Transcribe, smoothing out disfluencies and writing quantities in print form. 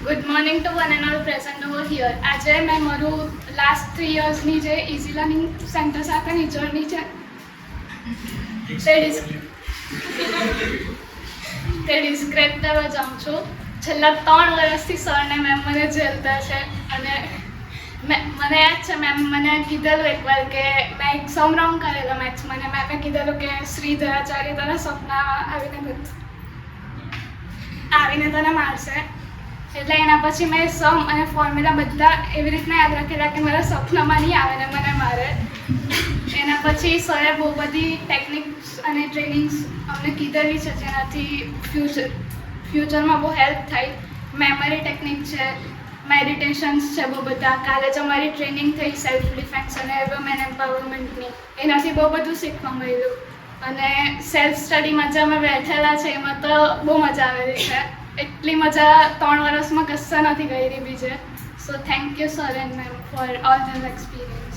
Good morning to one and all present over here. આજે મેં મારું લાસ્ટ 3 યર્સની જે ઇઝી લર્નિંગ સેન્ટર સાથેની જર્ની છે તે ડિસ્ક્રાઇબ કરવા જાઉં છું. છેલ્લા 3 વર્ષથી સરને મેમ મને ઝેલતા છે અને મને યાદ છે મેમ મને કીધેલું એકવાર કે મેં એક સમ રોંગ કરેલો મેથ્સમાં અને મેમે કીધેલું કે શ્રીધરાચાર્ય તને સપનામાં આવીને તને મારશે. એટલે એના પછી મેં સમ અને ફોર્મ્યુલા બધા એવી રીતના યાદ રાખેલા કે મારા સપનામાં નહીં આવે ને મને મારે. એના પછી સરે બહુ બધી ટેકનિક્સ અને ટ્રેનિંગ્સ અમને કીધેલી છે જેનાથી ફ્યુચરમાં બહુ હેલ્પ થાય. મેમરી ટેકનિક છે, મેડિટેશન્સ છે બહુ બધા. કાલે જ અમારી ટ્રેનિંગ થઈ સેલ્ફ ડિફેન્સ અને વુમેન એમ્પાવરમેન્ટની, એનાથી બહુ બધું શીખવા મળ્યું. અને સેલ્ફ સ્ટડીમાં જે અમે બેઠેલા છે એમાં તો બહુ મજા આવેલી છે. એટલી મજા 3 વર્ષમાં કશે નથી કરી બીજે. So thank you sir and ma'am for all this experience.